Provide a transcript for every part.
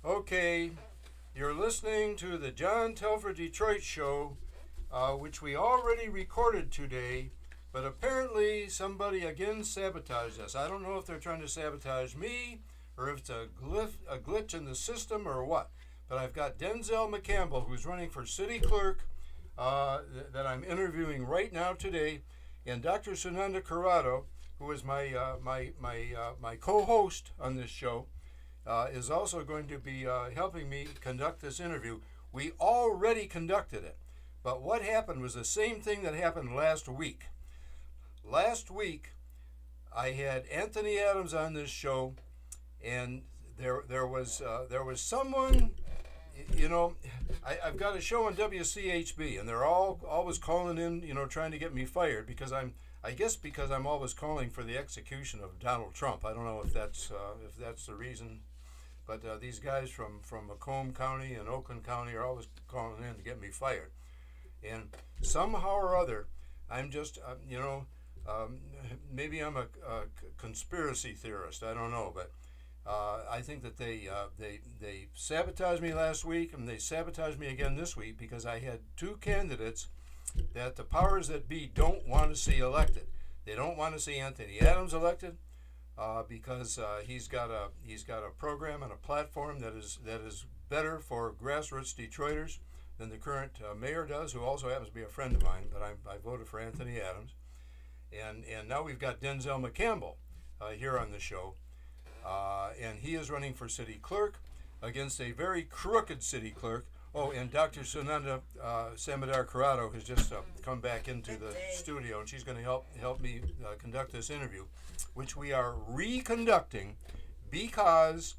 Okay, you're listening to the John Telford Detroit Show, which we already recorded today, but apparently somebody again sabotaged us. I don't know if they're trying to sabotage me or if it's a glitch in the system or what. But I've got Denzel McCampbell, who's running for city clerk, that I'm interviewing right now today, and Dr. Sunanda Corrado, who is my co-host on this show, is also going to be helping me conduct this interview. We already conducted it, but what happened was the same thing that happened last week. Last week, I had Anthony Adams on this show, and there was someone, you know, I've got a show on WCHB, and they're always calling in, you know, trying to get me fired because I guess because I'm always calling for the execution of Donald Trump. I don't know if that's the reason, but these guys from Macomb County and Oakland County are always calling in to get me fired, and somehow or other, I'm just maybe I'm a conspiracy theorist. I don't know, but I think that they sabotaged me last week, and they sabotaged me again this week because I had two candidates that the powers that be don't want to see elected. They don't want to see Anthony Adams elected because he's got a program and a platform that is better for grassroots Detroiters than the current mayor does, who also happens to be a friend of mine. But I voted for Anthony Adams, and now we've got Denzel McCampbell here on the show, and he is running for city clerk against a very crooked city clerk. Oh, and Dr. Sunanda Samadar Corrado has just come back into the studio, and she's going to help me conduct this interview, which we are reconducting because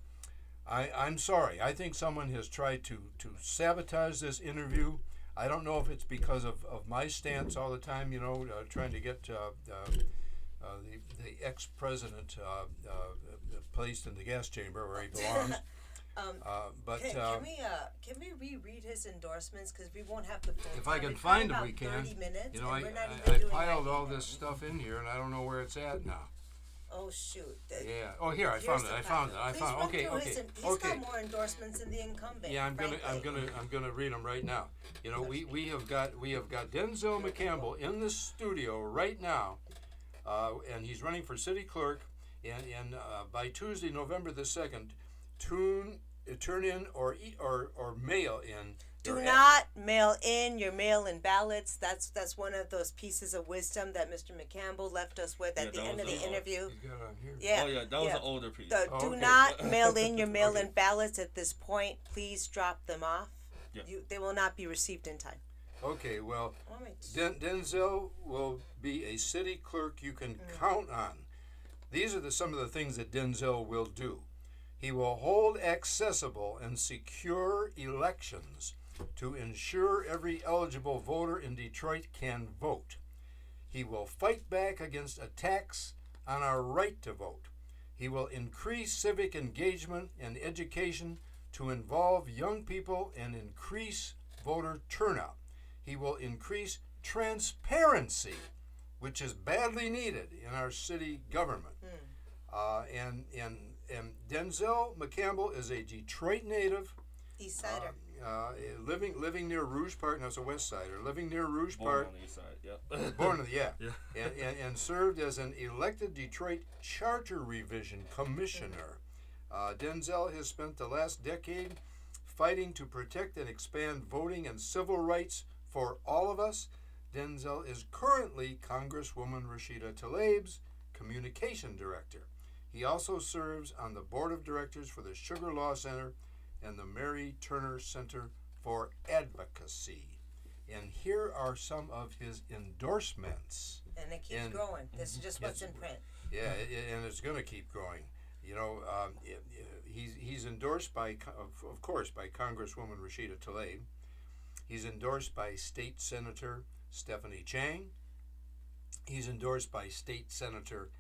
I'm sorry. I think someone has tried to sabotage this interview. I don't know if it's because of my stance all the time, you know, trying to get the ex-president placed in the gas chamber where he belongs. Can we reread his endorsements, because we won't have the full if time. I can find them, we can. 30 minutes, you know, I piled all this stuff in here, and I don't know where it's at now. Oh shoot! Yeah. Oh, here I found it. Okay. He's got more endorsements than the incumbent. Yeah, I'm gonna read them right now. You know, we have got Denzel McCampbell in the studio right now, and he's running for city clerk. And by Tuesday, November the 2nd, turn in or mail in. Do not mail in your mail-in ballots. That's one of those pieces of wisdom that Mr. McCampbell left us with at the end of the interview. He's got it on here. Yeah. Oh yeah, that was an older piece. Do not mail in your mail-in ballots at this point. Please drop them off. Yeah. They will not be received in time. Okay, well, Denzel will be a city clerk you can count on. These are some of the things that Denzel will do. He will hold accessible and secure elections to ensure every eligible voter in Detroit can vote. He will fight back against attacks on our right to vote. He will increase civic engagement and education to involve young people and increase voter turnout. He will increase transparency, which is badly needed in our city government. And Denzel McCampbell is a Detroit native. East Sider. Living near Rouge Park. No, it's a West Sider. Living near Rouge Park. Born on the East Side, yeah. Born on the, yeah. And served as an elected Detroit Charter Revision Commissioner. Denzel has spent the last decade fighting to protect and expand voting and civil rights for all of us. Denzel is currently Congresswoman Rashida Tlaib's communication director. He also serves on the board of directors for the Sugar Law Center and the Mary Turner Center for Advocacy. And here are some of his endorsements. And it keeps growing. This is just what's in print. Yeah, and it's going to keep growing. You know, he's endorsed by, of course, by Congresswoman Rashida Tlaib. He's endorsed by State Senator Stephanie Chang. He's endorsed by State Senator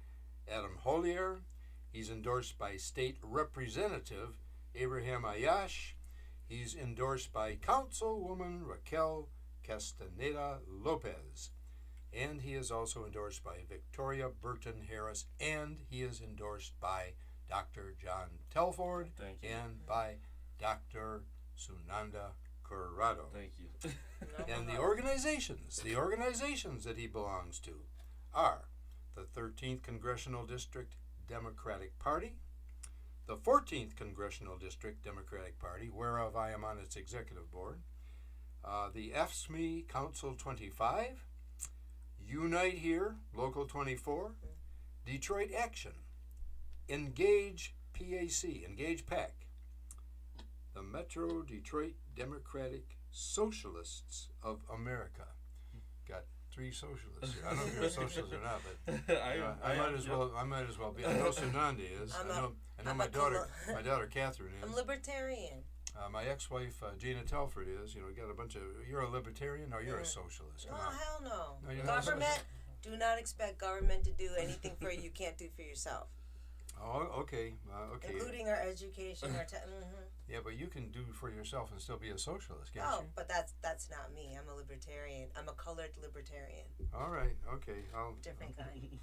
Adam Hollier. He's endorsed by State Representative Abraham Ayash. He's endorsed by Councilwoman Raquel Castaneda Lopez. And he is also endorsed by Victoria Burton Harris. And he is endorsed by Dr. John Telford. Thank you. And by Dr. Sunanda Corrado. Thank you. And the organizations that he belongs to are the 13th Congressional District Democratic Party, the 14th Congressional District Democratic Party, whereof I am on its executive board, the FSME Council 25, Unite Here, Local 24, Detroit Action, Engage PAC, the Metro Detroit Democratic Socialists of America. Got 3 socialists here. I don't know if you're a socialist or not, but I might as well be. I know Sunandi is. I know my daughter Catherine is. I'm libertarian. My ex-wife Gina Telford is. You know, got a bunch of. You're a libertarian or you're a socialist? No, hell no. No, you're not a Government. Do not expect government to do anything for you can't do for yourself. Oh, okay. Okay. Including our education, Yeah, but you can do for yourself and still be a socialist, can't you? Oh, but that's not me. I'm a libertarian. I'm a colored libertarian. All right. Okay. Different kind.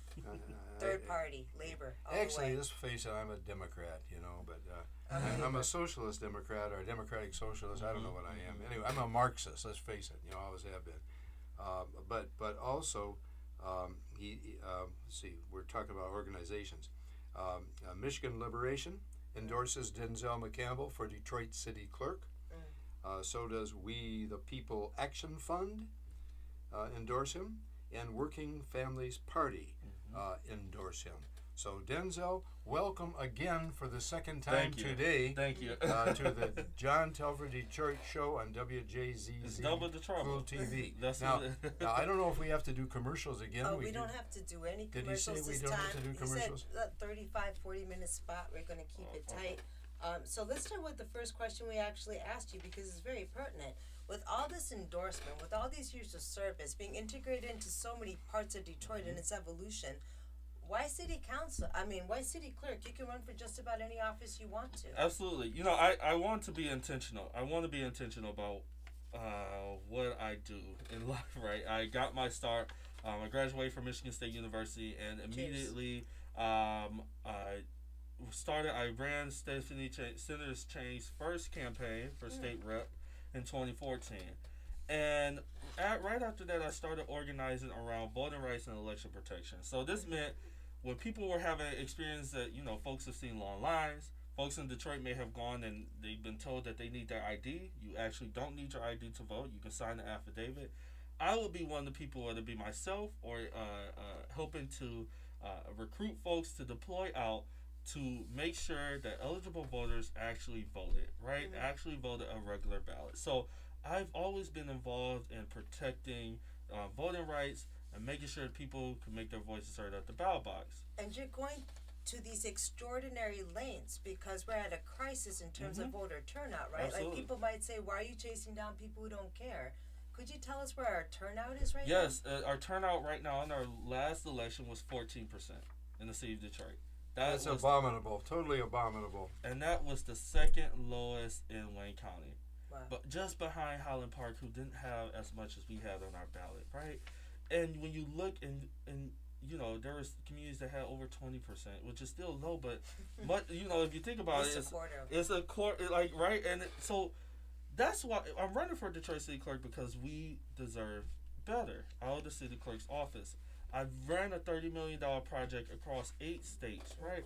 Third party, labor. Actually, let's face it. I'm a Democrat, you know, but I'm a socialist Democrat or a democratic socialist. I don't know what I am. Anyway, I'm a Marxist. Let's face it. You know, I always have been. But also, let's see. We're talking about organizations. Michigan Liberation endorses Denzel McCampbell for Detroit City Clerk. So does We the People Action Fund endorse him, and Working Families Party endorse him. So Denzel, welcome again for the second time today. Thank you. To the John Telford Detroit Show on WJZZ Double the trouble. Cool TV. now, I don't know if we have to do commercials again. Oh, we don't have to do any commercials this time. Did he say we don't have to do commercials? He said 35, 40-minute spot. We're going to keep it tight. So let's start with the first question we actually asked you because it's very pertinent. With all this endorsement, with all these years of service, being integrated into so many parts of Detroit and its evolution, why city council? Why city clerk? You can run for just about any office you want to. Absolutely. You know, I want to be intentional. I want to be intentional about what I do in life, right? I got my start. I graduated from Michigan State University, and immediately I ran Senator's Change's first campaign for state rep in 2014. And right after that, I started organizing around voting rights and election protection. So this meant when people were having experience that, you know, folks have seen long lines, folks in Detroit may have gone and they've been told that they need their ID. You actually don't need your ID to vote. You can sign an affidavit. I would be one of the people, whether it be myself or helping to recruit folks to deploy out to make sure that eligible voters actually voted, right? Actually voted a regular ballot. So I've always been involved in protecting voting rights and making sure people can make their voices heard at the ballot box. And you're going to these extraordinary lengths because we're at a crisis in terms of voter turnout, right? Absolutely. Like people might say, why are you chasing down people who don't care? Could you tell us where our turnout is right now? Yes, our turnout right now in our last election was 14% in the city of Detroit. That's abominable, totally abominable. And that was the second lowest in Wayne County. Wow. But just behind Highland Park, who didn't have as much as we had on our ballot, right? And when you look and you know, there was communities that had over 20%, which is still low, but you know, if you think about it's a quarter, like, right? And so that's why I'm running for Detroit City Clerk, because we deserve better out of the city clerk's office. I've ran a $30 million project across 8 states, right?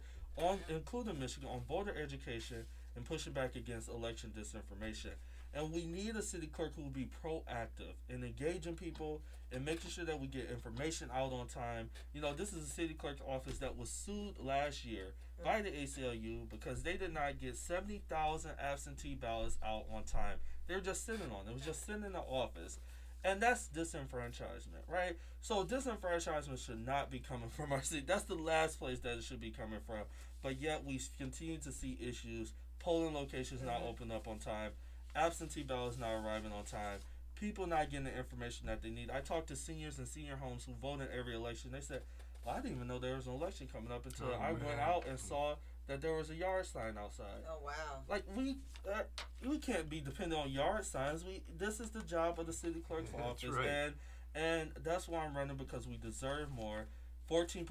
Including Michigan, on voter education and pushing back against election disinformation. And we need a city clerk who will be proactive in engaging people and making sure that we get information out on time. You know, this is a city clerk's office that was sued last year by the ACLU because they did not get 70,000 absentee ballots out on time. They were just sitting on it. It was just sitting in the office. And that's disenfranchisement, right? So disenfranchisement should not be coming from our city. That's the last place that it should be coming from. But yet we continue to see issues. Polling locations not open up on time. Absentee ballots not arriving on time. People not getting the information that they need. I talked to seniors in senior homes who vote in every election. They said, well, I didn't even know there was an election coming up until I went out and saw that there was a yard sign outside. Oh, wow. Like, we can't be dependent on yard signs. This is the job of the city clerk's office. Right. And that's why I'm running, because we deserve more. 14%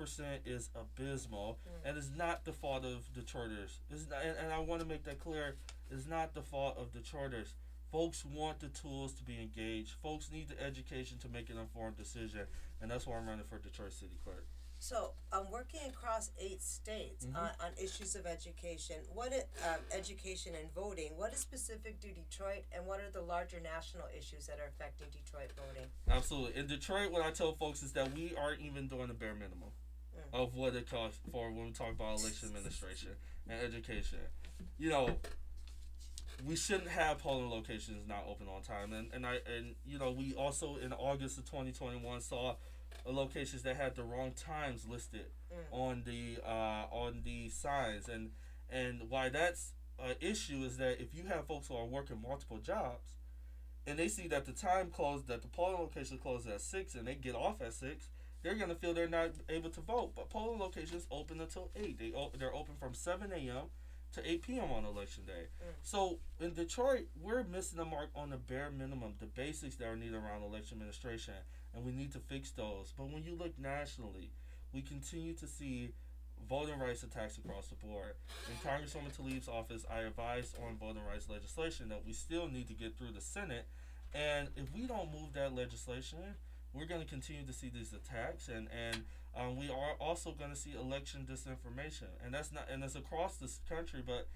is abysmal, and it's not the fault of Detroiters. It's not, and I want to make that clear. is not the fault of Detroiters. Folks want the tools to be engaged. Folks need the education to make an informed decision, and that's why I'm running for Detroit City Clerk. So I'm working across 8 states on issues of education. Education and voting. What is specific to Detroit, and what are the larger national issues that are affecting Detroit voting? Absolutely. In Detroit, what I tell folks is that we aren't even doing the bare minimum of what it costs for when we talk about election administration and education. You know, we shouldn't have polling locations not open on time, and we also in August of 2021 saw locations that had the wrong times listed on the signs, and why that's an issue is that if you have folks who are working multiple jobs and they see that the time closed, that the polling location closes at 6 and they get off at 6, they're gonna feel they're not able to vote. But polling locations open until 8. They're open from 7 a.m. to 8 p.m. on election day. So in Detroit, we're missing the mark on the bare minimum, the basics that are needed around election administration, and we need to fix those. But when you look nationally, we continue to see voting rights attacks across the board. In Congresswoman Tlaib's office, I advised on voting rights legislation that we still need to get through the Senate, and if we don't move that legislation, we're going to continue to see these attacks, and we are also going to see election disinformation, and it's across this country. But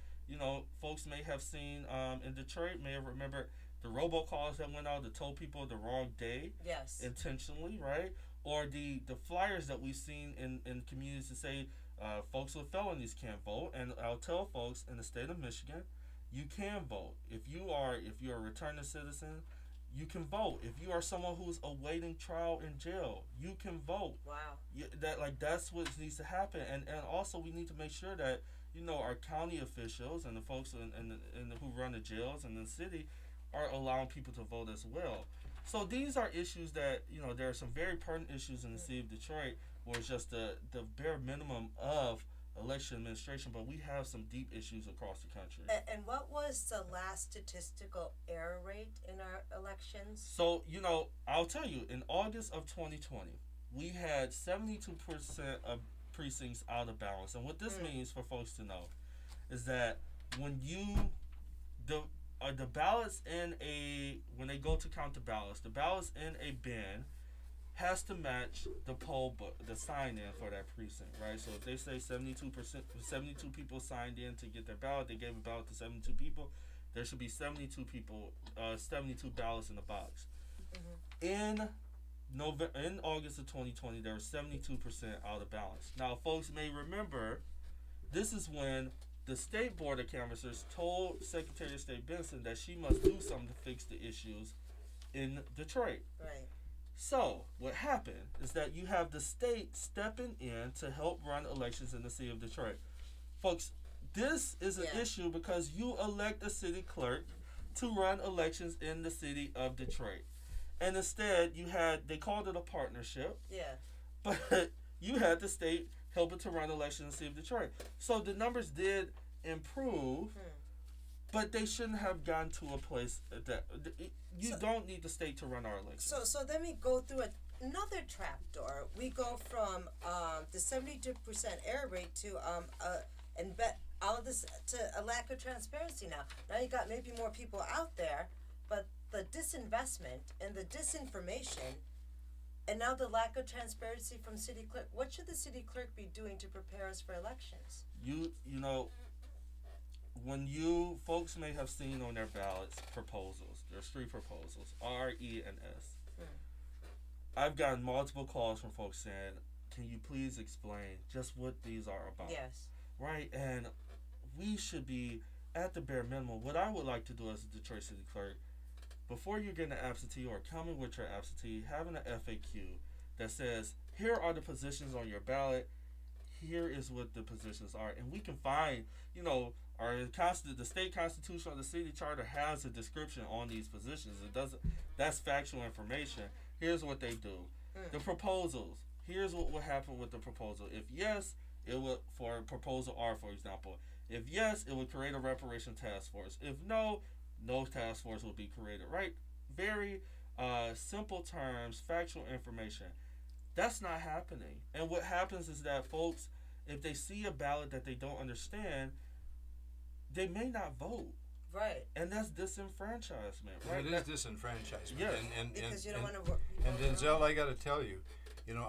folks may have seen in Detroit, may have remembered the robocalls that went out that told people the wrong day, yes, intentionally, right? Or the flyers that we've seen in communities to say folks with felonies can't vote. And I'll tell folks in the state of Michigan, you can vote if you're a returning citizen. You can vote. If you are someone who's awaiting trial in jail, you can vote. Wow. That's what needs to happen. And also we need to make sure that, our county officials and the folks who run the jails and the city are allowing people to vote as well. So these are issues that, there are some very pertinent issues in the city of Detroit where it's just the bare minimum of election administration, but we have some deep issues across the country. And what was the last statistical error rate in our elections? So, I'll tell you, in August of 2020, we had 72% of precincts out of balance. And what this means for folks to know is that when the ballots when they go to count the ballots in a bin has to match the poll book, the sign in for that precinct, right? So if they say 72 people signed in to get their ballot, they gave a ballot to 72 people, there should be 72 ballots in the box. In August of 2020, there was 72% out of balance. Now, folks may remember, this is when the State Board of Canvassers told Secretary of State Benson that she must do something to fix the issues in Detroit. Right. So, what happened is that you have the state stepping in to help run elections in the city of Detroit. Folks, this is an issue because you elect a city clerk to run elections in the city of Detroit. And instead, they called it a partnership. Yeah. But you had the state helping to run elections in the city of Detroit. So the numbers did improve, but they shouldn't have gotten to a place that you don't need the state to run our elections. So then we go through another trapdoor. We go from the 72% error rate to and bet all of this to a lack of transparency now. Now you got maybe more people out there, but the disinvestment and the disinformation, and now the lack of transparency from city clerk. What should the city clerk be doing to prepare us for elections? When folks may have seen on their ballots proposals, there's 3 proposals, R, E, and S. I've gotten multiple calls from folks saying, can you please explain just what these are about? Yes. Right, and we should be at the bare minimum. What I would like to do as a Detroit City Clerk, before you're getting an absentee or coming with your absentee, having an FAQ that says, here are the positions on your ballot, here is what the positions are. And we can find, the state constitution or the city charter has a description on these positions. That's factual information. Here's what they do. The proposals, here's what will happen with the proposal. If yes, it will, for proposal R, for example. If yes, it would create a reparation task force. If no task force will be created, right? Very simple terms, factual information. That's not happening. And what happens is that folks, if they see a ballot that they don't understand, they may not vote. Right. And that's disenfranchisement, right? It is disenfranchisement. Yes. Because you don't want to. And Denzel, I got to tell you,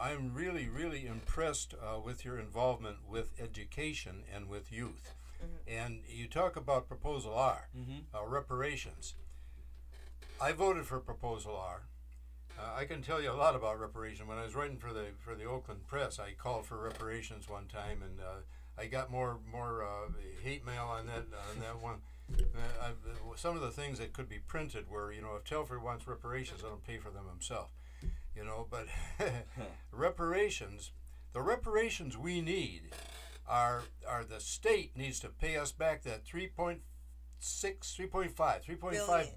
I'm really, really impressed with your involvement with education and with youth. And you talk about Proposal R, reparations. I voted for Proposal R. I can tell you a lot about reparation. When I was writing for the Oakland Press, I called for reparations one time, and I got more hate mail on that one. Some of the things that could be printed were, if Telford wants reparations, let him pay for them himself. But reparations, the reparations we need are the state needs to pay us back that $3.5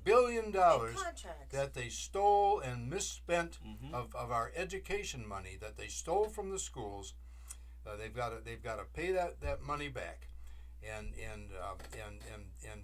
billion that they stole and misspent of our education money that they stole from the schools. They've got to pay that money back, and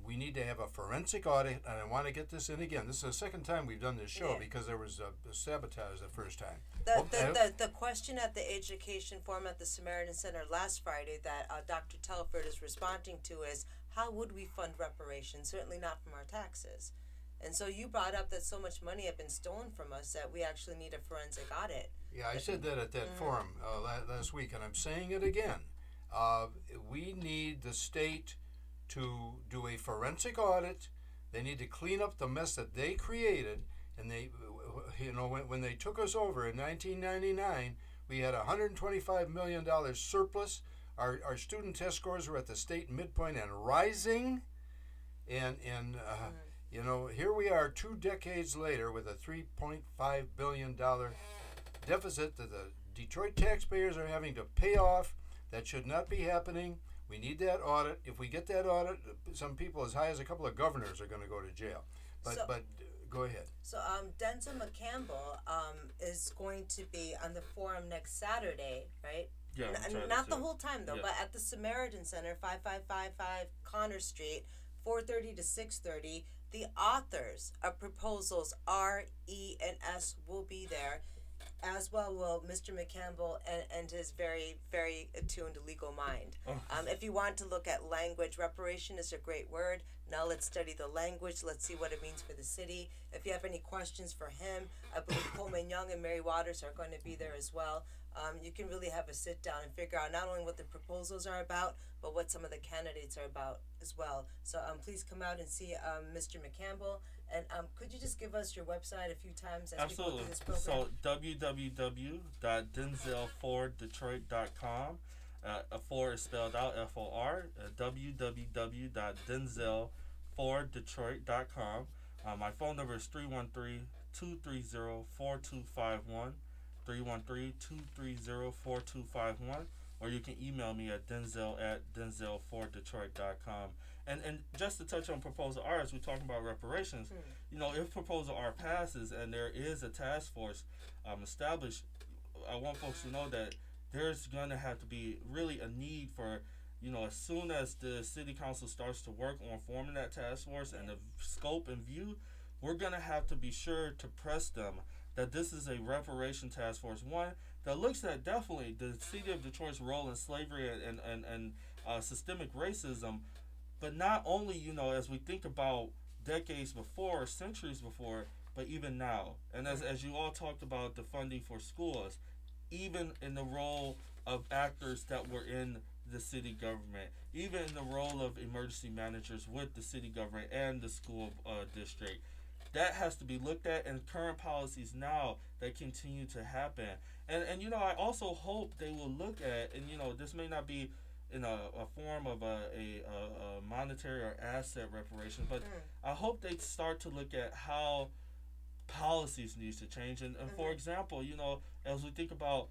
we need to have a forensic audit. And I want to get this in again. This is the second time we've done this show because there was a sabotage the first time. The question at the education forum at the Samaritan Center last Friday that Dr. Telford is responding to is, how would we fund reparations? Certainly not from our taxes. And so you brought up that so much money had been stolen from us that we actually need a forensic audit. Yeah, I said that at that forum last week, and I'm saying it again. We need the state to do a forensic audit. They need to clean up the mess that they created. And they, when they took us over in 1999, we had $125 million surplus. Our student test scores were at the state midpoint and rising. And here we are 2 decades later with a $3.5 billion deficit that the Detroit taxpayers are having to pay off. That should not be happening. We need that audit. If we get that audit, some people as high as a couple of governors are going to go to jail. But go ahead. So Denzel McCampbell is going to be on the forum next Saturday, right? Yeah. Not the whole time though, but at the Samaritan Center, 5555 Connor Street, 4:30 to 6:30. The authors of proposals R, E, and S will be there, as well will Mr. McCampbell and his very, very attuned legal mind. If you want to look at language, reparation is a great word. Now let's study the language. Let's see what it means for the city. If you have any questions for him, I believe Coleman Young and Mary Waters are going to be there as well. You can really have a sit down and figure out not only what the proposals are about, but what some of the candidates are about as well. So please come out and see Mr. McCampbell. And could you just give us your website a few times as we go through this program? So www.denzelforddetroit.com. Ford is spelled out FOR. www.denzelforddetroit.com. My phone number is 313-230-4251. 313-230-4251, or you can email me at denzel@denzelforddetroit.com. And just to touch on Proposal R, as we're talking about reparations, if Proposal R passes and there is a task force established, I want folks to know that there's going to have to be really a need for, as soon as the city council starts to work on forming that task force and the scope and view, we're going to have to be sure to press them that this is a reparation task force, one that looks at definitely the city of Detroit's role in slavery and systemic racism, but not only, as we think about decades before, centuries before, but even now. And as you all talked about the funding for schools, even in the role of actors that were in the city government, even in the role of emergency managers with the city government and the school district. That has to be looked at, and current policies now that continue to happen. And I also hope they will look at, and this may not be in a form of a monetary or asset reparation, but I hope they start to look at how policies need to change. And for example, as we think about,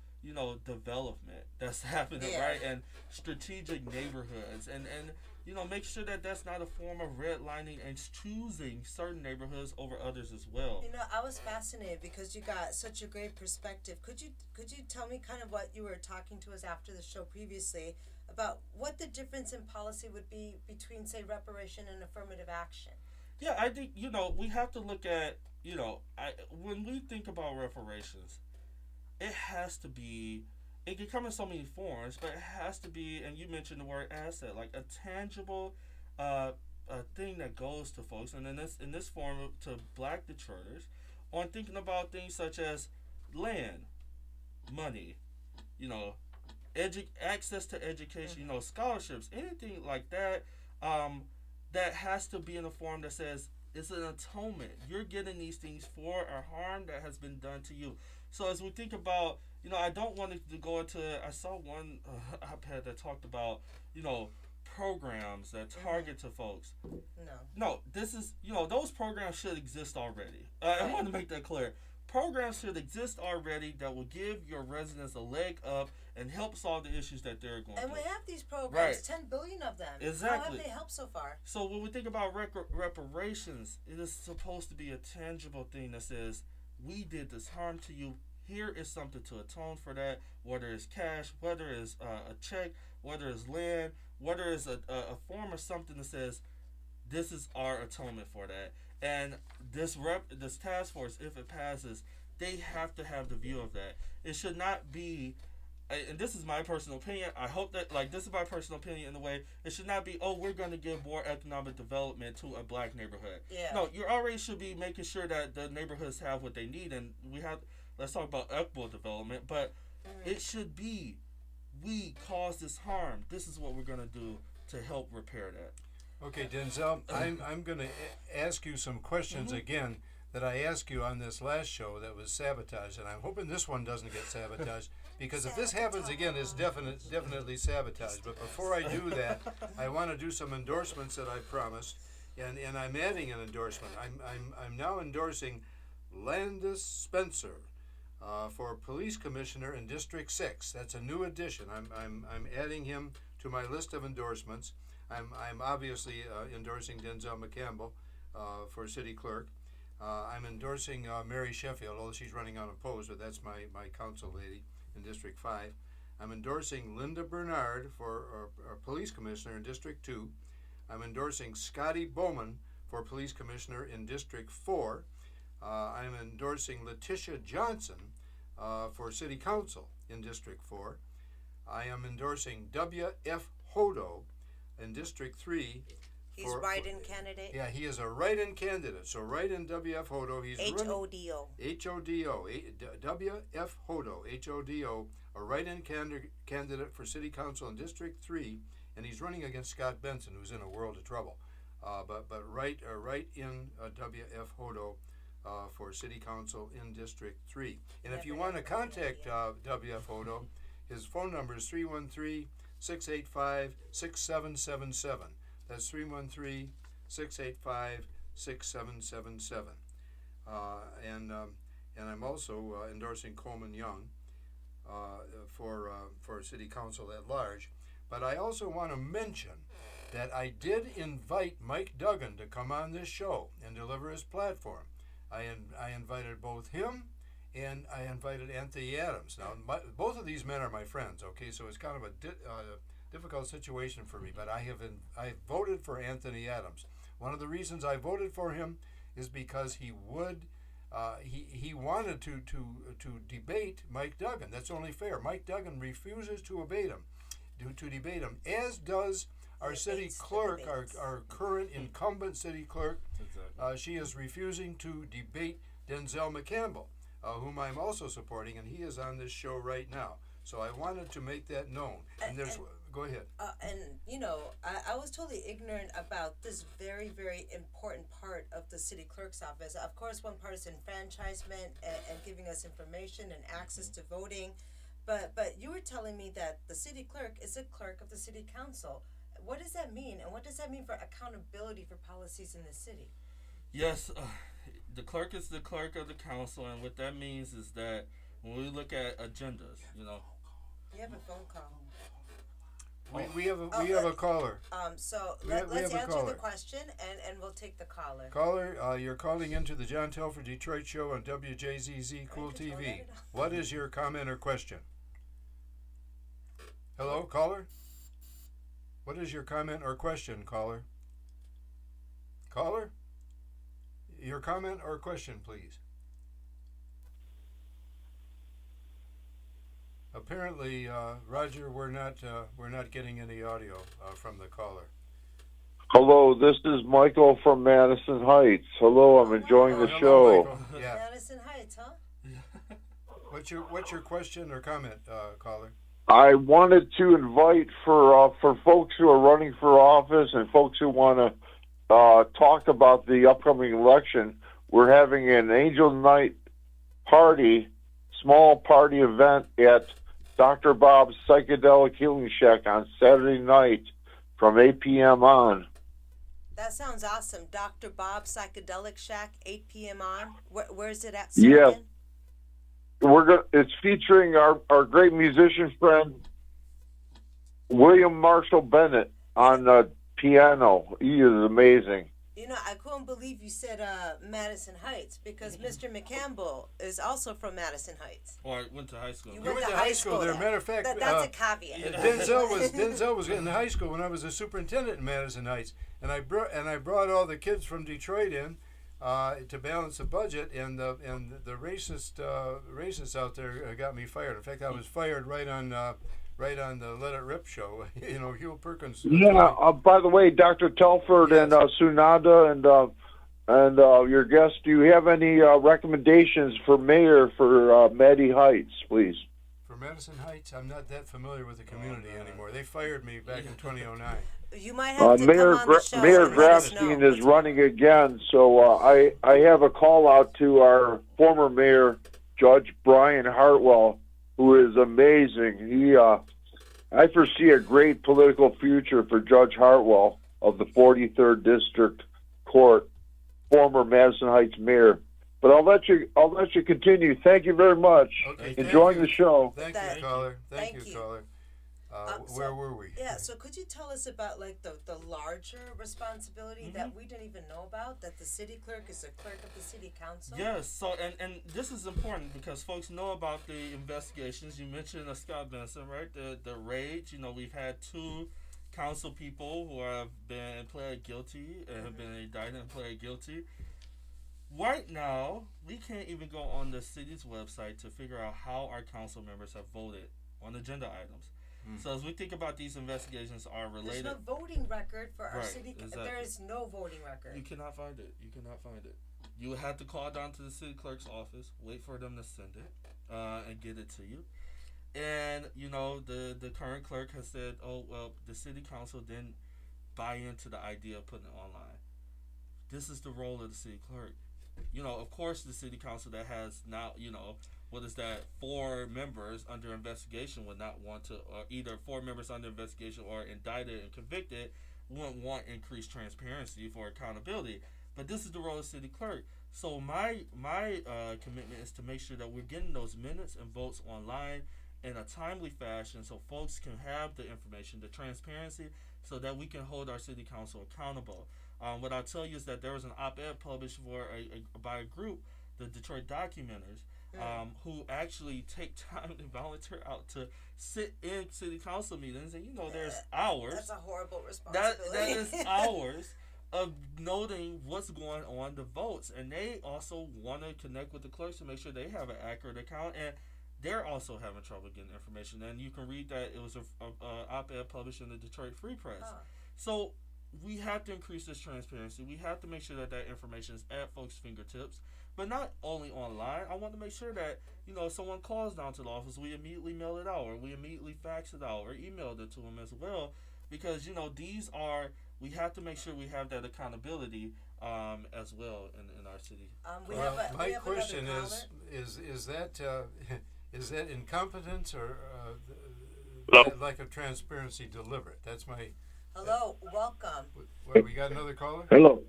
development that's happening, right? And strategic neighborhoods, and make sure that that's not a form of redlining and choosing certain neighborhoods over others as well. I was fascinated because you got such a great perspective. Could you tell me kind of what you were talking to us after the show previously about what the difference in policy would be between, say, reparation and affirmative action? Yeah, I think, we have to look at, when we think about reparations, it has to be, it can come in so many forms, but it has to be, and you mentioned the word asset, like a tangible a thing that goes to folks, and in this form to Black Detroiters, on thinking about things such as land, money, you know, access to education, you know, scholarships, anything like that. That has to be in a form that says it's an atonement. You're getting these things for a harm that has been done to you. So as we think about, you know, I don't want it to go into. I saw one iPad that talked about, you know, programs that target to folks. No. No, this is, you know, those programs should exist already. I Right. want to make that clear. Programs should exist already that will give your residents a leg up and help solve the issues that they're going And through. we have these programs, Right. 10 billion of them. How Exactly. have they helped so far? So when we think about reparations, it is supposed to be a tangible thing that says, we did this harm to you. Here is something to atone for that, whether it's cash, whether it's a check, whether it's land, whether it's a form of something that says, this is our atonement for that. And this task force, if it passes, they have to have the view of that. It should not be, and this is my personal opinion. I hope that, like, this is my personal opinion in a way. It should not be, oh, we're going to give more economic development to a Black neighborhood. Yeah. No, you already should be making sure that the neighborhoods have what they need, and let's talk about equitable development, but it should be, we caused this harm. This is what we're going to do to help repair that. Okay, Denzel, I'm going to ask you some questions again that I asked you on this last show that was sabotage, and I'm hoping this one doesn't get sabotaged, because if this happens again, it's definitely sabotage. But before I do that, I want to do some endorsements that I promised, and I'm adding an endorsement. I'm now endorsing Landis Spencer for police commissioner in District 6. That's a new addition. I'm adding him to my list of endorsements. I'm obviously endorsing Denzel McCampbell for city clerk. I'm endorsing Mary Sheffield, although she's running unopposed, but that's my council lady in District 5. I'm endorsing Linda Bernard for police commissioner in District 2. I'm endorsing Scotty Bowman for police commissioner in District 4. I'm endorsing Letitia Johnson for city council in District 4. I am endorsing W.F. Hodo in District 3. He's write-in candidate. Yeah, he is a write-in candidate. So write-in W.F. Hodo. He's H-O-D-O. H-O-D-O. W.F. Hodo. H-O-D-O. A write-in candidate for City Council in District 3. And he's running against Scott Benson, who's in a world of trouble. But write in W.F. Hodo for City Council in District 3. And if you want to contact W.F. Hodo, his phone number is 313-685-6777. That's 313-685-6777. And I'm also endorsing Coleman Young for City Council at large. But I also want to mention that I did invite Mike Duggan to come on this show and deliver his platform. I invited both him and I invited Anthony Adams. Now, both of these men are my friends, okay? So it's kind of a difficult situation for me, but I voted for Anthony Adams. One of the reasons I voted for him is because he wanted to debate Mike Duggan. That's only fair. Mike Duggan refuses to debate him, as does our city clerk, our current incumbent city clerk. Exactly. She is refusing to debate Denzel McCampbell, whom I'm also supporting, and he is on this show right now. So I wanted to make that known. Go ahead. And, you know, I was totally ignorant about this very, very important part of the city clerk's office. Of course, one part is enfranchisement and giving us information and access to voting. But you were telling me that the city clerk is a clerk of the city council. What does that mean? And what does that mean for accountability for policies in the city? Yes, the clerk is the clerk of the council, and what that means is that when we look at agendas, you know. You have a phone call. We have a caller. So Let's let's answer the question, and we'll take the caller. Caller, you're calling into the John Telford Detroit Show on WJZZ Cool TV. What is your comment or question? Hello, caller? What is your comment or question, caller? Caller? Your comment or question, please. Apparently, Roger, we're not getting any audio from the caller. Hello, this is Michael from Madison Heights. Hello, I'm enjoying the Hello, show. Michael. Yeah. Madison Heights, huh? What's your question or comment, caller? I wanted to invite for folks who are running for office and folks who want to talk about the upcoming election. We're having an Angel Night party, small party event at Dr. Bob's Psychedelic Healing Shack on Saturday night from 8 p.m. on. That sounds awesome. Dr. Bob's Psychedelic Shack, 8 p.m. on. Where's it at, sir? Yes. Again? It's featuring our great musician friend William Marshall Bennett on the piano. He is amazing. You know, I couldn't believe you said Madison Heights because Mr. McCampbell is also from Madison Heights. Or I went to high school. You You went to high school there. Matter of fact, that's a caveat. Denzel was in high school when I was a superintendent in Madison Heights, and I brought all the kids from Detroit in to balance the budget, and the racists out there got me fired. In fact, I was fired right on the Let It Rip show. You know, Hugh Perkins. Yeah. By the way, Dr. Telford Yes. and Sunanda and your guest, do you have any recommendations for mayor for Maddie Heights, please? For Madison Heights, I'm not that familiar with the community anymore. They fired me back in 2009. You might have to Mayor come on the show Mayor and let us know. Grafstein is running again, so I have a call out to our former mayor, Judge Brian Hartwell, who is amazing. I foresee a great political future for Judge Hartwell of the 43rd District Court, former Madison Heights mayor. But I'll let you continue. Thank you very much. Okay, Enjoying thank the show. Thank Thank you, caller. Thank Thank you, you. caller. So- Where were we? Yeah, so could you tell us about like the larger responsibility that we didn't even know about, that the city clerk is a clerk of the city council? Yes, so and this is important because folks know about the investigations. You mentioned Scott Benson, right? The raids. You know, we've had 2 council people who have been pled guilty and have been indicted and pled guilty. Right now, we can't even go on the city's website to figure out how our council members have voted on agenda items. So as we think about these investigations are There's related, no voting record for our Right, city. exactly. There is no voting record. you cannot find it. You cannot find it. You would have to call down to the city clerk's office, wait for them to send it, and get it to you. And you know the current clerk has said, "Oh well, the city council didn't buy into the idea of putting it online." This is the role of the city clerk. You know, of course, the city council that has now, you know, what is that? 4 members under investigation would not want to, or either 4 members under investigation or indicted and convicted wouldn't want increased transparency for accountability. But this is the role of the city clerk. So my commitment is to make sure that we're getting those minutes and votes online in a timely fashion, so folks can have the information, the transparency, so that we can hold our city council accountable. What I'll tell you is that there was an op-ed published by a group, the Detroit Documenters, who actually take time to volunteer out to sit in city council meetings, and you know there's hours. That's a horrible responsibility. That is hours of noting what's going on the votes, and they also want to connect with the clerks to make sure they have an accurate account, and they're also having trouble getting information. And you can read that it was a op-ed published in the Detroit Free Press. So we have to increase this transparency. We have to make sure that that information is at folks' fingertips, but not only online. I want to make sure that, you know, if someone calls down to the office, we immediately mail it out, or we immediately fax it out, or emailed it to them as well, because, you know, we have to make sure we have that accountability as well in our city. My question is that incompetence or lack of transparency deliberate? That's my. Hello, welcome. What, we got another caller? Hello.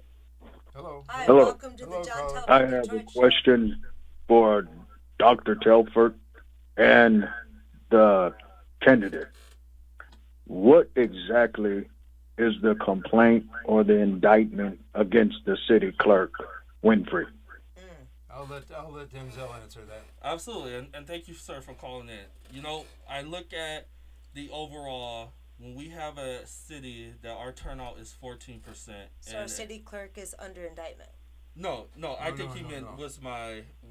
Hello. Hi, Hello. welcome to Hello, the John caller. Telford I have a Detroit Show. question for Dr. Telford and the candidate. What exactly is the complaint or the indictment against the city clerk, Winfrey? I'll let Denzel answer that. Absolutely, and thank you, sir, for calling in. You know, I look at the overall. When we have a city that our turnout is 14%. So our city clerk is under indictment. No, I No, think no, he no, meant no.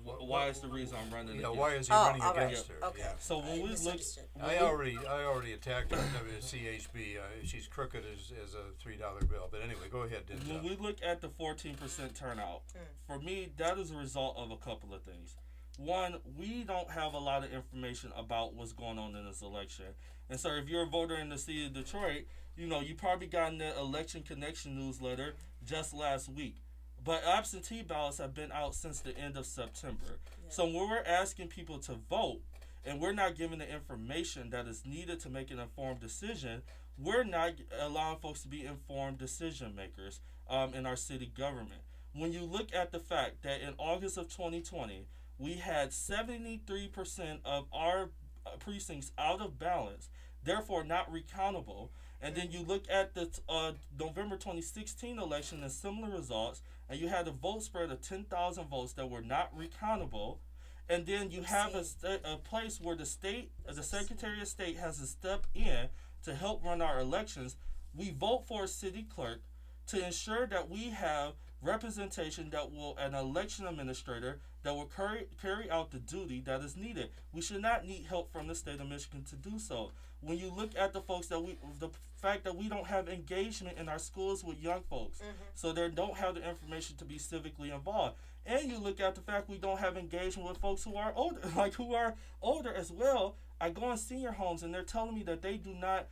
why is the reason I'm running Yeah, against. why is he Oh, running all right. against her? Okay. Yeah. So when we look, misunderstood. I already attacked her at WCHB. She's crooked as a $3 bill. But anyway, go ahead. when we look at the 14% turnout, for me, that is a result of a couple of things. One, we don't have a lot of information about what's going on in this election. And so if you're a voter in the city of Detroit, you probably got in the Election Connection newsletter just last week. But absentee ballots have been out since the end of September. Yeah. So when we're asking people to vote and we're not giving the information that is needed to make an informed decision, we're not allowing folks to be informed decision makers in our city government. When you look at the fact that in August of 2020, we had 73% of our precincts out of balance, therefore not recountable. And then you look at the November 2016 election and similar results, and you had a vote spread of 10,000 votes that were not recountable. And then you have a place where the Secretary of State has to step in to help run our elections. We vote for a city clerk to ensure that we have representation an election administrator that will carry out the duty that is needed. We should not need help from the state of Michigan to do so. When you look at the fact that we don't have engagement in our schools with young folks, so they don't have the information to be civically involved. And you look at the fact we don't have engagement with folks who are older, as well. I go in senior homes and they're telling me that they did not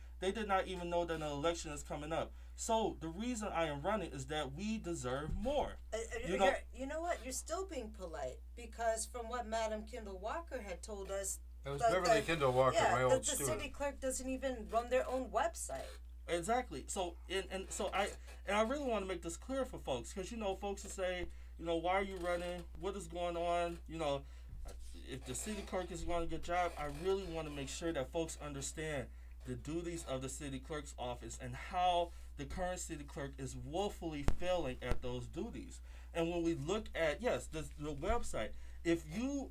even know that an election is coming up. So the reason I am running is that we deserve more. You know what? You're still being polite because from what Madam Kendall Walker had told us, That was Beverly Kendall Walker, my old the student. city clerk doesn't even run their own website. Exactly. So I really want to make this clear for folks because folks will say, why are you running? What is going on? If the city clerk is doing a good job, I really want to make sure that folks understand the duties of the city clerk's office and how the current city clerk is woefully failing at those duties. And when we look at the website, if you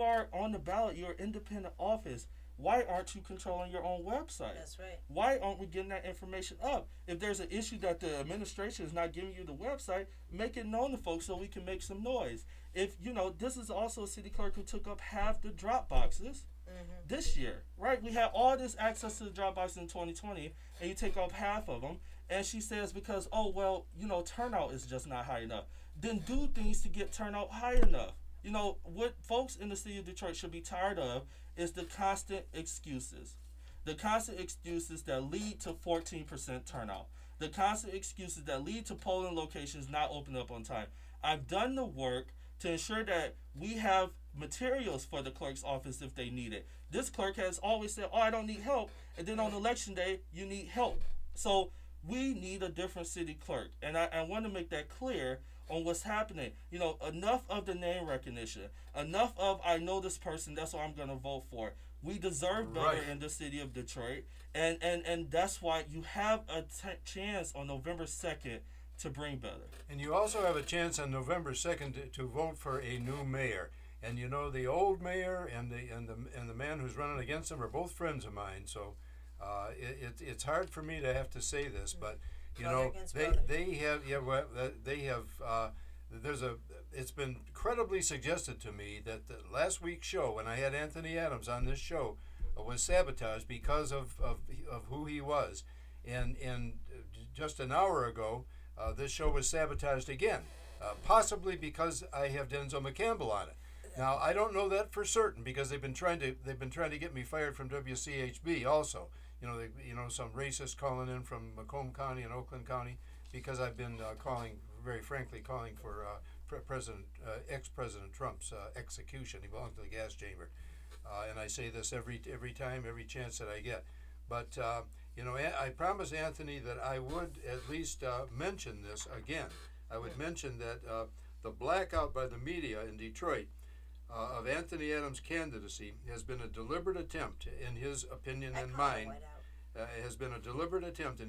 are on the ballot, you're an independent office. Why aren't you controlling your own website? That's right. Why aren't we getting that information up? If there's an issue that the administration is not giving you the website, make it known to folks so we can make some noise. If this is also a city clerk who took up half the drop boxes this year, right? We had all this access to the drop boxes in 2020, and you take up half of them. And she says because turnout is just not high enough. Then do things to get turnout high enough. What folks in the city of Detroit should be tired of is the constant excuses. The constant excuses that lead to 14% turnout. The constant excuses that lead to polling locations not opening up on time. I've done the work to ensure that we have materials for the clerk's office if they need it. This clerk has always said, I don't need help. And then on election day, you need help. So we need a different city clerk. And I want to make that clear on what's happening. Enough of the name recognition. Enough of I know this person, that's what I'm going to vote for. We deserve better in the city of Detroit. And that's why you have a chance on November 2nd to bring better. And you also have a chance on November 2nd to vote for a new mayor. And the old mayor and the man who's running against him are both friends of mine. So it's hard for me to have to say this, but they have it's been credibly suggested to me that the last week's show when I had Anthony Adams on this show was sabotaged because of who he was, and just an hour ago this show was sabotaged again, possibly because I have Denzel McCampbell on it. Now I don't know that for certain because they've been trying to get me fired from WCHB also. Some racist calling in from Macomb County and Oakland County because I've been calling for ex-President Trump's execution. He belonged to the gas chamber, and I say this every chance that I get. But I promised Anthony that I would at least mention this again. I would mention that the blackout by the media in Detroit of Anthony Adams' candidacy has been a deliberate attempt, in his opinion and mine. Has been a deliberate attempt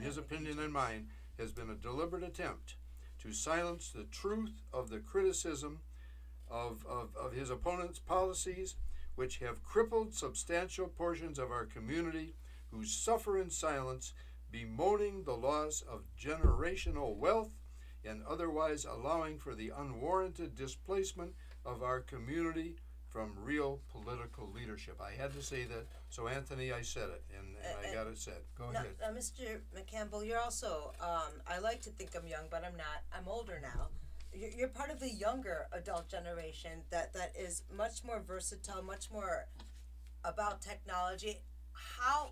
to silence the truth of the criticism of his opponent's policies, which have crippled substantial portions of our community who suffer in silence, bemoaning the loss of generational wealth and otherwise allowing for the unwarranted displacement of our community from real political leadership. I had to say that, so Anthony, I said it, and I got it said. Go Now, ahead. Mr. McCampbell, you're also, I like to think I'm young, but I'm not. I'm older now. You're part of the younger adult generation that is much more versatile, much more about technology.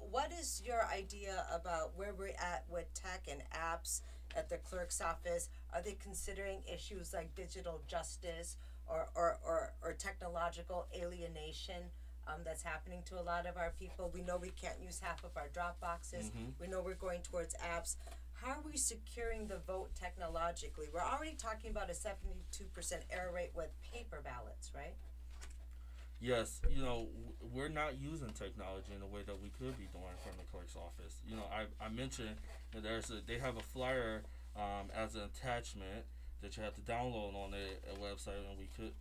What is your idea about where we're at with tech and apps at the clerk's office? Are they considering issues like digital justice or technological alienation that's happening to a lot of our people? We know we can't use half of our drop boxes. We know we're going towards apps. How are we securing the vote technologically? We're already talking about a 72% error rate with paper ballots, right? Yes, we're not using technology in the way that we could be doing from the clerk's office. I mentioned that they have a flyer as an attachment that you have to download on the website, and we could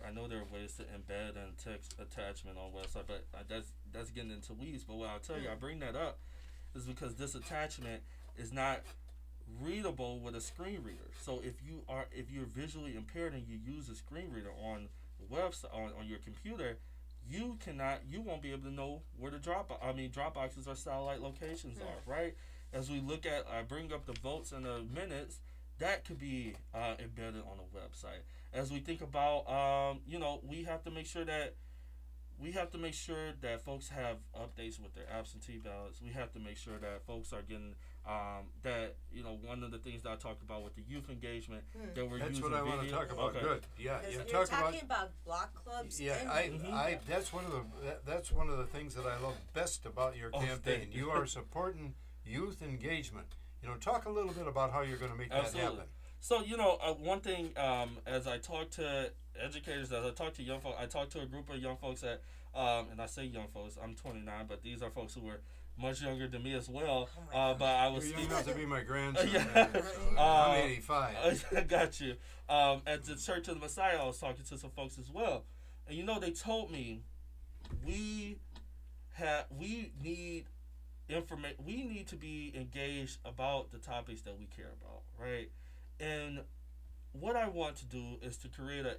I know there are ways to embed and text attachment on website, but that's getting into weeds. But what I'll tell you, I bring that up is because this attachment is not readable with a screen reader. So if you're visually impaired and you use a screen reader on the website on your computer, you won't be able to know where the drop boxes or satellite locations are, right? As we look at, I bring up the votes and the minutes, that could be embedded on the website. As we think about, we have to make sure that folks have updates with their absentee ballots. We have to make sure that folks are getting one of the things that I talked about with the youth engagement that we're That's using what I want to video. talk about. Okay. Good. Yeah, You're talking about block clubs. Yeah, and that's one of the things that I love best about your campaign. thank you. You are supporting youth engagement. Talk a little bit about how you're going to make that happen. So, one thing, as I talk to educators, as I talk to young folks, I talk to a group of young folks that, and I say young folks, I'm 29, but these are folks who were much younger than me as well. But I was You're young enough to be my grandson. Yeah. I'm 85. I got you. At the Church of the Messiah, I was talking to some folks as well. And, they told me we need information. We need to be engaged about the topics that we care about, right? And what I want to do is to create a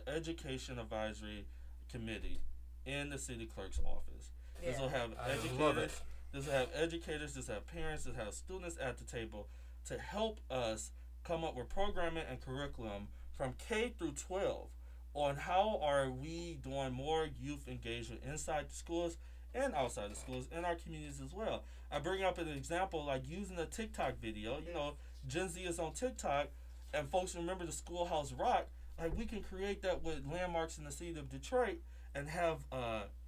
education advisory committee in the city clerk's office. This will have educators. This will have educators. This will have parents. This will have students at the table to help us come up with programming and curriculum from K through 12 on how are we doing more youth engagement inside the schools and outside the schools in our communities as well. I bring up an example like using a TikTok video. Gen Z is on TikTok, and folks remember the Schoolhouse Rock. Like, we can create that with landmarks in the city of Detroit and have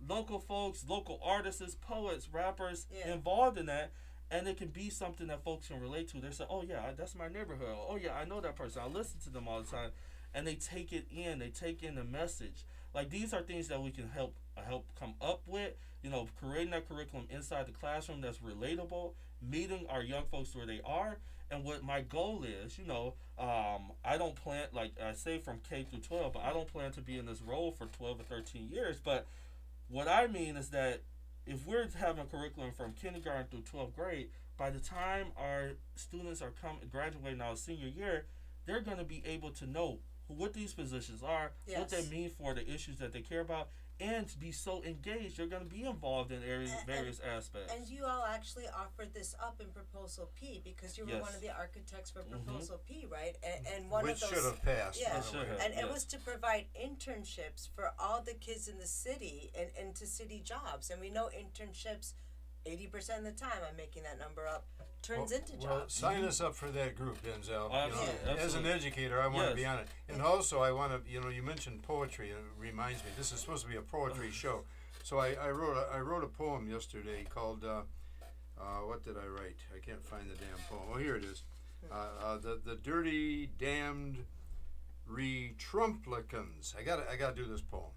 local folks, local artists, poets, rappers involved in that, and it can be something that folks can relate to. They say, oh yeah, that's my neighborhood. Oh yeah, I know that person. I listen to them all the time. And they take it in. They take in the message. Like, these are things that we can help come up with. Creating that curriculum inside the classroom that's relatable, meeting our young folks where they are. And what my goal is, I don't plan, like I say, from K through 12, but I don't plan to be in this role for 12 or 13 years. But what I mean is that if we're having curriculum from kindergarten through 12th grade, by the time our students are graduating our senior year, they're going to be able to know what these positions are, what they mean for the issues that they care about, and to be so engaged. You're going to be involved in various aspects. And you all actually offered this up in Proposal P because you were one of the architects for Proposal P, right? And one Which of those should have passed. Yeah, and yes. It was to provide internships for all the kids in the city and into city jobs. And we know internships, 80% of the time, I'm making that number up, turns into jobs. Well, sign us up for that group, Denzel. Absolutely. As an educator, I want to Yes. be on it. And also, I want to, you mentioned poetry, and it reminds me, this is supposed to be a poetry show. So I wrote a poem yesterday called, what did I write? I can't find the damn poem. Oh, here it is. The dirty, damned retrumplicans. I gotta do this poem.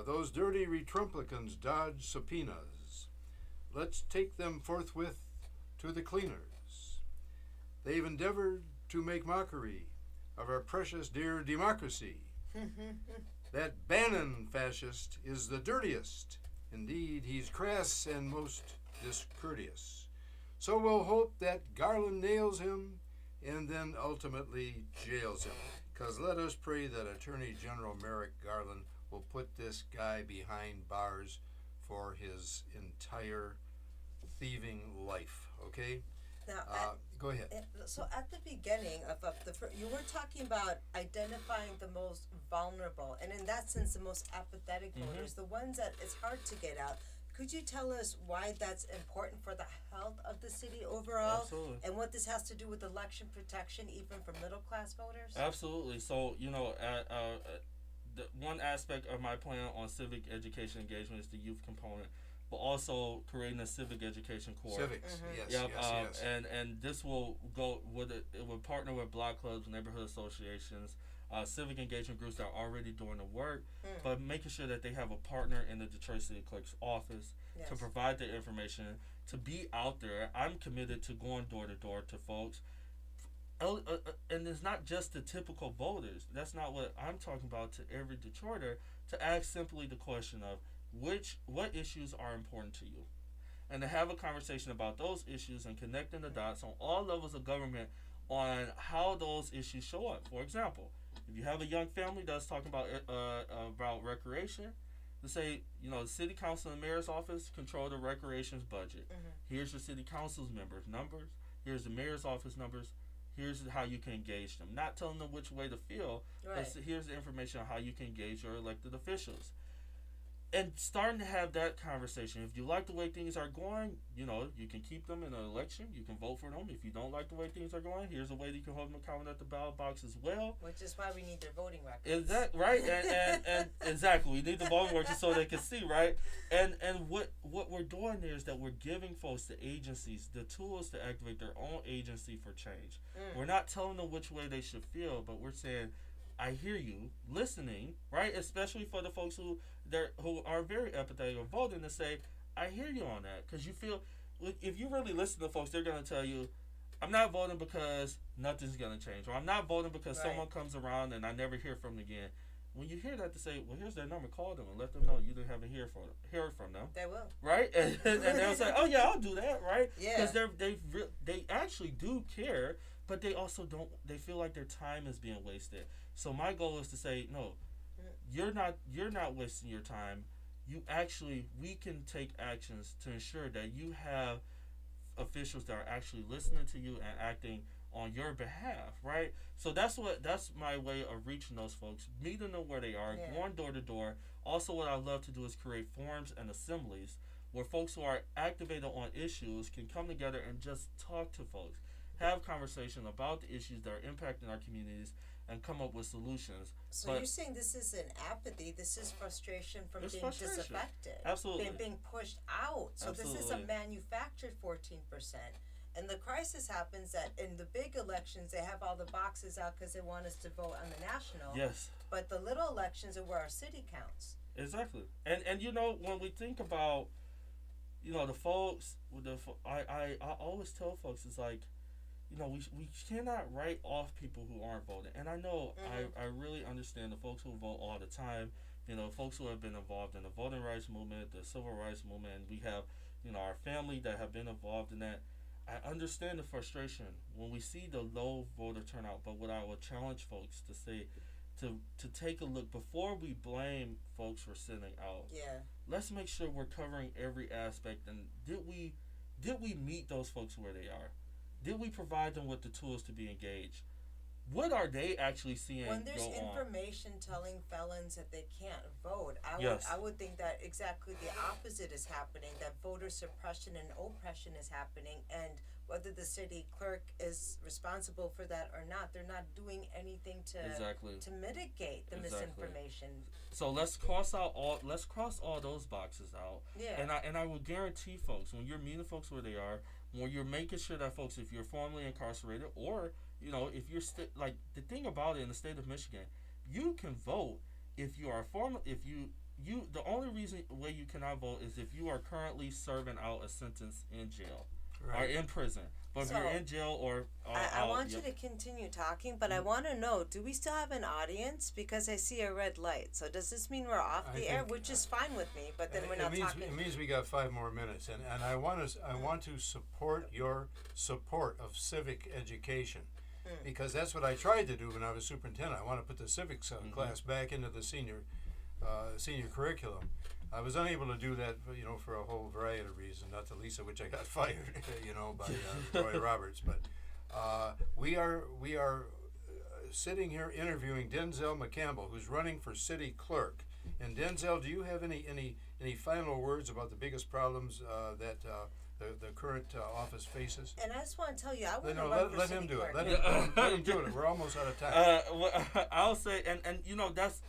Those dirty retrumplicans dodge subpoenas. Let's take them forthwith to the cleaners. They've endeavored to make mockery of our precious dear democracy. That Bannon fascist is the dirtiest. Indeed, he's crass and most discourteous. So we'll hope that Garland nails him and then ultimately jails him. Because let us pray that Attorney General Merrick Garland will put this guy behind bars for his entire thieving life. Okay? Now, Go ahead. so at the beginning of you were talking about identifying the most vulnerable, and in that sense, the most apathetic voters, the ones that it's hard to get out. Could you tell us why that's important for the health of the city overall? Absolutely. And what this has to do with election protection, even for middle class voters? Absolutely. So, the one aspect of my plan on civic education engagement is the youth component, but also creating a civic education corps. Civics, yes, Yep, yes. and this will go with it. It will partner with block clubs, neighborhood associations, civic engagement groups that are already doing the work, but making sure that they have a partner in the Detroit City Clerk's office to provide the information, to be out there. I'm committed to going door to door to folks. And it's not just the typical voters. That's not what I'm talking about. To every Detroiter, to ask simply the question of what issues are important to you, and to have a conversation about those issues and connecting the dots on all levels of government on how those issues show up. For example, if you have a young family that's talking about recreation, to say, the city council and mayor's office control the recreation's budget. Here's your city council's members' numbers. Here's the mayor's office numbers. Here's how you can engage them. Not telling them which way to feel, but here's the information on how you can engage your elected officials. And starting to have that conversation. If you like the way things are going, you can keep them in an election. You can vote for them. If you don't like the way things are going, here's a way that you can hold them accountable at the ballot box as well. Which is why we need their voting records. Is that right? And exactly, we need the voting records so they can see, right? And what we're doing there is that we're giving folks, the agencies, the tools to activate their own agency for change. We're not telling them which way they should feel, but we're saying, I hear you, listening, right? Especially for the folks who are very empathetic of voting, to say, I hear you on that. Because you feel, if you really listen to folks, they're going to tell you, I'm not voting because nothing's going to change. Or I'm not voting because someone comes around and I never hear from them again. When you hear that, to say, well, here's their number, call them and let them know you haven't heard from them. They will. Right? And they'll say, oh, yeah, I'll do that, right? Yeah. Because they actually do care, but they also don't, they feel like their time is being wasted. So my goal is to say, no, you're not wasting your time. We can take actions to ensure that you have officials that are actually listening to you and acting on your behalf, right? So that's my way of reaching those folks, meeting them where they are, going door to door. Also, what I love to do is create forums and assemblies where folks who are activated on issues can come together and just talk to folks, have conversation about the issues that are impacting our communities, and come up with solutions. So you're saying this isn't apathy, this is frustration from being disaffected. Absolutely. Being pushed out. So Absolutely. This is a manufactured 14%. And the crisis happens that in the big elections, they have all the boxes out because they want us to vote on the national. Yes. But the little elections are where our city counts. Exactly. And when we think about, the folks, I always tell folks, it's like, we cannot write off people who aren't voting. And I know, I really understand the folks who vote all the time, folks who have been involved in the voting rights movement, the civil rights movement. And we have, our family that have been involved in that. I understand the frustration when we see the low voter turnout, but what I would challenge folks to say, to take a look before we blame folks for sitting out. Yeah. Let's make sure we're covering every aspect. And did we meet those folks where they are? Did we provide them with the tools to be engaged? What are they actually seeing when there's go on? information telling felons that they can't vote, I would think that exactly the opposite is happening, that voter suppression and oppression is happening, and whether the city clerk is responsible for that or not, they're not doing anything to mitigate the misinformation. So let's cross all those boxes out. Yeah. And I will guarantee folks, when you're meeting folks where they are, when you're making sure that folks, if you're formerly incarcerated, or if you're like the thing about it in the state of Michigan, you can vote if you are the only way you cannot vote is if you are currently serving out a sentence in jail or in prison. But if you're in jail or I want you to continue talking, but I want to know, do we still have an audience? Because I see a red light. So does this mean we're off the air, which is fine with me, but then we're not talking? It means we got 5 more minutes, and I want to support your support of civic education. because that's what I tried to do when I was superintendent. I want to put the civics class back into the senior curriculum. I was unable to do that, for a whole variety of reasons, not the least of which I got fired, by Roy Roberts. But we are sitting here interviewing Denzel McCampbell, who's running for city clerk. And Denzel, do you have any final words about the biggest problems that the current office faces? And I just want to tell you, I want to run for let city him do it. clerk. Let him do it. We're almost out of time. I'll say, and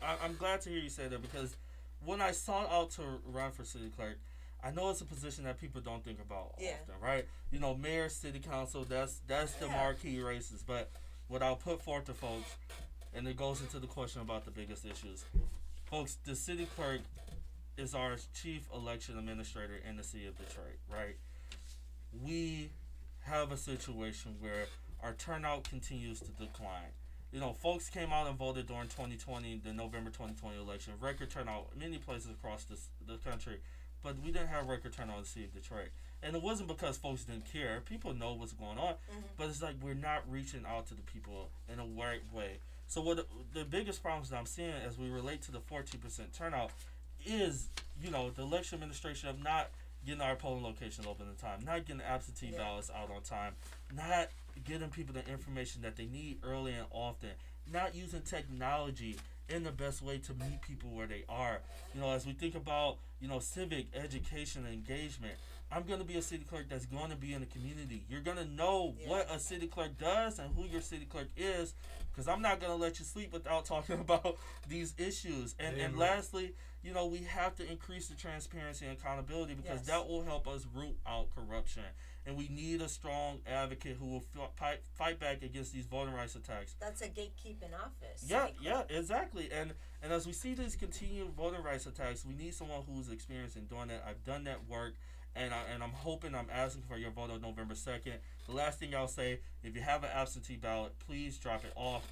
I'm glad to hear you say that, because when I sought out to run for city clerk, I know it's a position that people don't think about often, right? Mayor, city council, that's the marquee races. But what I'll put forth to folks, and it goes into the question about the biggest issues. Folks, the city clerk is our chief election administrator in the city of Detroit, right? We have a situation where our turnout continues to decline. Folks came out and voted during 2020, the November 2020 election. Record turnout many places across the country, but we didn't have record turnout in the city of Detroit. And it wasn't because folks didn't care. People know what's going on, but it's like we're not reaching out to the people in a right way. So what the biggest problems that I'm seeing as we relate to the 14% turnout is, the election administration of not getting our polling locations open in time, not getting absentee ballots out on time, not getting people the information that they need early and often, not using technology in the best way to meet people where they are. As we think about, civic education and engagement, I'm going to be a city clerk that's going to be in the community. You're going to know what a city clerk does and who your city clerk is, because I'm not going to let you sleep without talking about these issues. And lastly, we have to increase the transparency and accountability, because that will help us root out corruption. And we need a strong advocate who will fight back against these voting rights attacks. That's a gatekeeping office. Yeah, exactly. And as we see these continued voting rights attacks, we need someone who's experienced in doing that. I've done that work, and I'm asking for your vote on November 2nd. The last thing I'll say, if you have an absentee ballot, please drop it off.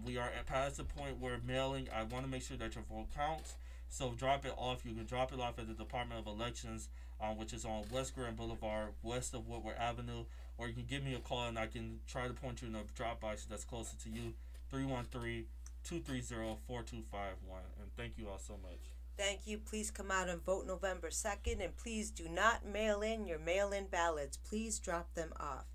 We are past the point where mailing, I want to make sure that your vote counts. So drop it off. You can drop it off at the Department of Elections, which is on West Grand Boulevard, west of Woodward Avenue. Or you can give me a call and I can try to point you in a drop box that's closer to you, 313-230-4251. And thank you all so much. Thank you. Please come out and vote November 2nd. And please do not mail in your mail-in ballots. Please drop them off.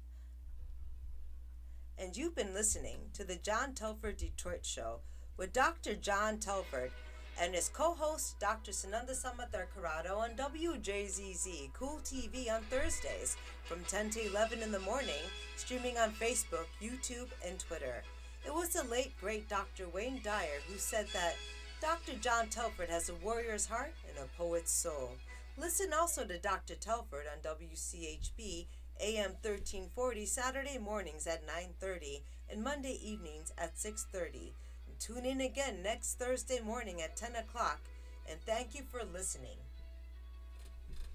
And you've been listening to the John Telford Detroit Show with Dr. John Telford and his co-host, Dr. Sananda Samathar Corrado, on WJZZ Cool TV on Thursdays from 10 to 11 in the morning, streaming on Facebook, YouTube, and Twitter. It was the late, great Dr. Wayne Dyer who said that Dr. John Telford has a warrior's heart and a poet's soul. Listen also to Dr. Telford on WCHB AM 1340 Saturday mornings at 9:30 and Monday evenings at 6:30. Tune in again next Thursday morning at 10 o'clock, and thank you for listening.